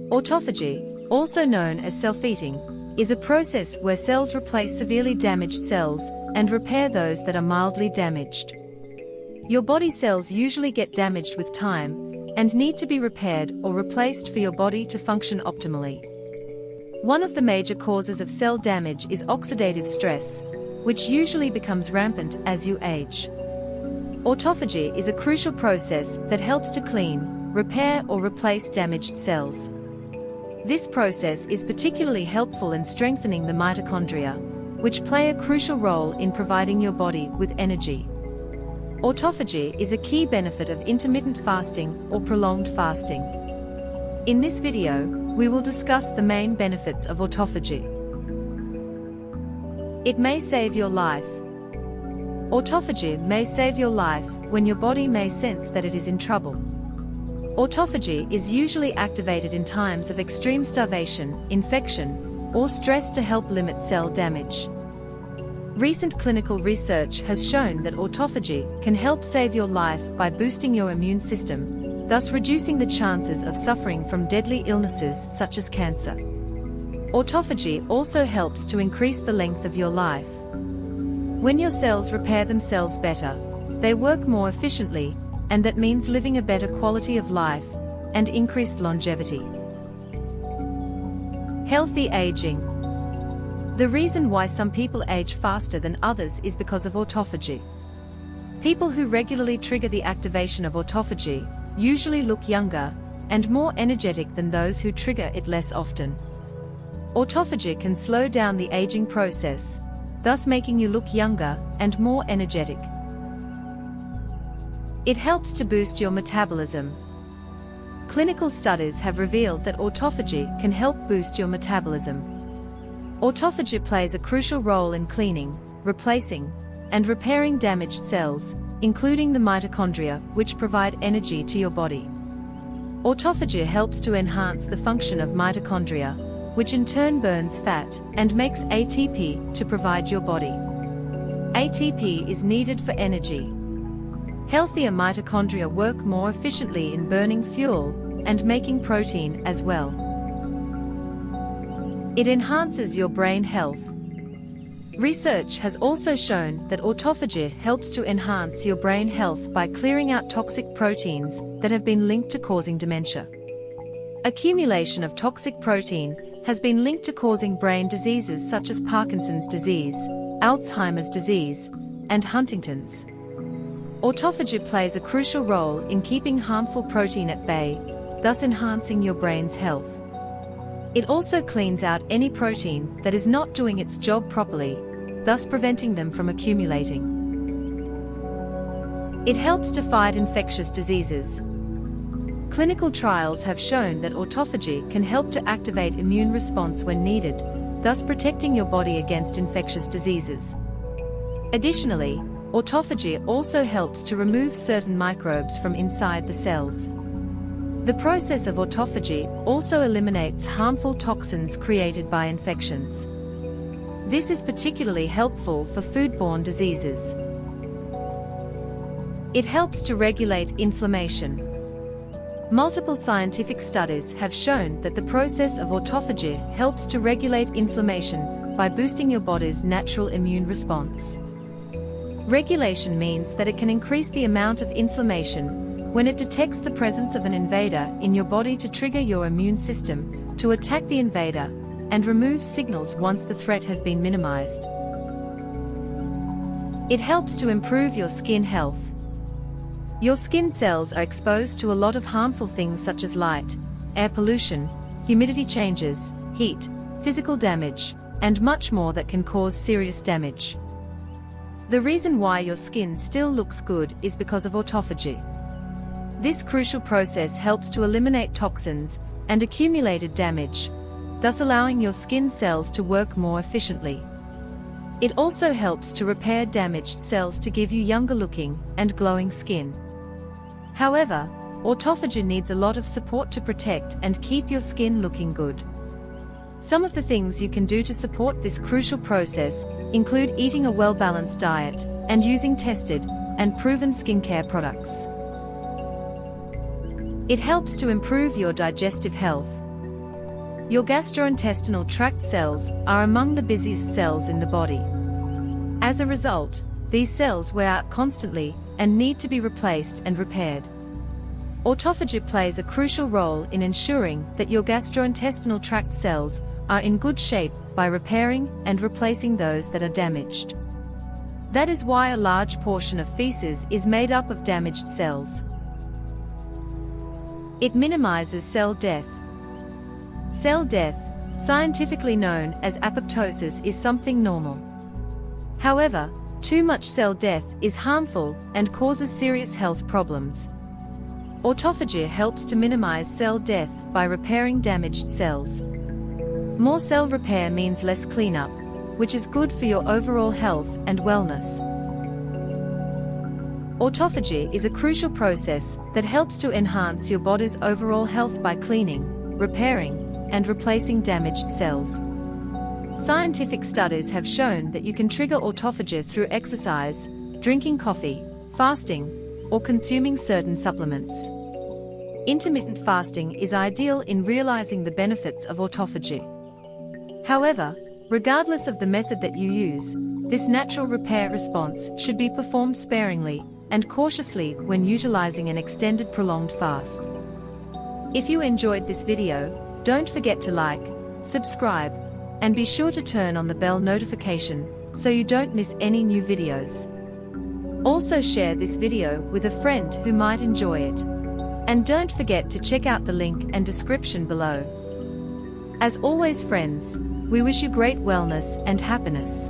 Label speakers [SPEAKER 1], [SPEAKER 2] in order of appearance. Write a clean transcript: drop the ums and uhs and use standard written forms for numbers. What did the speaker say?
[SPEAKER 1] Autophagy, also known as self-eating, is a process where cells replace severely damaged cells and repair those that are mildly damaged. Your body cells usually get damaged with time and need to be repaired or replaced for your body to function optimally. One of the major causes of cell damage is oxidative stress, which usually becomes rampant as you age. Autophagy is a crucial process that helps to clean, repair or replace damaged cells. This process is particularly helpful in strengthening the mitochondria, which play a crucial role in providing your body with energy. Autophagy is a key benefit of intermittent fasting or prolonged fasting. In this video, we will discuss the main benefits of autophagy. It may save your life. Autophagy may save your life when your body may sense that it is in trouble. Autophagy is usually activated in times of extreme starvation, infection, or stress to help limit cell damage. Recent clinical research has shown that autophagy can help save your life by boosting your immune system, thus reducing the chances of suffering from deadly illnesses such as cancer. Autophagy also helps to increase the length of your life. When your cells repair themselves better, they work more efficiently, and that means living a better quality of life and increased longevity. Healthy aging. The reason why some people age faster than others is because of autophagy. People who regularly trigger the activation of autophagy usually look younger and more energetic than those who trigger it less often. Autophagy can slow down the aging process, thus making you look younger and more energetic. It helps to boost your metabolism. Clinical studies have revealed that autophagy can help boost your metabolism. Autophagy plays a crucial role in cleaning, replacing, and repairing damaged cells, including the mitochondria, which provide energy to your body. Autophagy helps to enhance the function of mitochondria, which in turn burns fat and makes ATP to provide your body. ATP is needed for energy. Healthier mitochondria work more efficiently in burning fuel and making protein as well. It enhances your brain health. Research has also shown that autophagy helps to enhance your brain health by clearing out toxic proteins that have been linked to causing dementia. Accumulation of toxic protein has been linked to causing brain diseases such as Parkinson's disease, Alzheimer's disease, and Huntington's. Autophagy plays a crucial role in keeping harmful protein at bay, thus enhancing your brain's health. It also cleans out any protein that is not doing its job properly, thus preventing them from accumulating. It helps to fight infectious diseases. Clinical trials have shown that autophagy can help to activate immune response when needed, thus protecting your body against infectious diseases. Additionally, autophagy also helps to remove certain microbes from inside the cells. The process of autophagy also eliminates harmful toxins created by infections. This is particularly helpful for foodborne diseases. It helps to regulate inflammation. Multiple scientific studies have shown that the process of autophagy helps to regulate inflammation by boosting your body's natural immune response. Regulation means that it can increase the amount of inflammation when it detects the presence of an invader in your body to trigger your immune system to attack the invader and remove signals once the threat has been minimized. It helps to improve your skin health. Your skin cells are exposed to a lot of harmful things such as light, air pollution, humidity changes, heat, physical damage, and much more that can cause serious damage. The reason why your skin still looks good is because of autophagy. This crucial process helps to eliminate toxins and accumulated damage, thus allowing your skin cells to work more efficiently. It also helps to repair damaged cells to give you younger looking and glowing skin. However, autophagy needs a lot of support to protect and keep your skin looking good. Some of the things you can do to support this crucial process include eating a well-balanced diet and using tested and proven skincare products. It helps to improve your digestive health. Your gastrointestinal tract cells are among the busiest cells in the body. As a result, these cells wear out constantly and need to be replaced and repaired. Autophagy plays a crucial role in ensuring that your gastrointestinal tract cells are in good shape by repairing and replacing those that are damaged. That is why a large portion of feces is made up of damaged cells. It minimizes cell death. Cell death, scientifically known as apoptosis, is something normal. However, too much cell death is harmful and causes serious health problems. Autophagy helps to minimize cell death by repairing damaged cells. More cell repair means less cleanup, which is good for your overall health and wellness. Autophagy is a crucial process that helps to enhance your body's overall health by cleaning, repairing, and replacing damaged cells. Scientific studies have shown that you can trigger autophagy through exercise, drinking coffee, fasting, or consuming certain supplements. Intermittent fasting is ideal in realizing the benefits of autophagy. However, regardless of the method that you use, this natural repair response should be performed sparingly and cautiously when utilizing an extended prolonged fast. If you enjoyed this video, don't forget to like, subscribe, and be sure to turn on the bell notification so you don't miss any new videos. Also share this video with a friend who might enjoy it. And don't forget to check out the link and description below. As always friends, we wish you great wellness and happiness.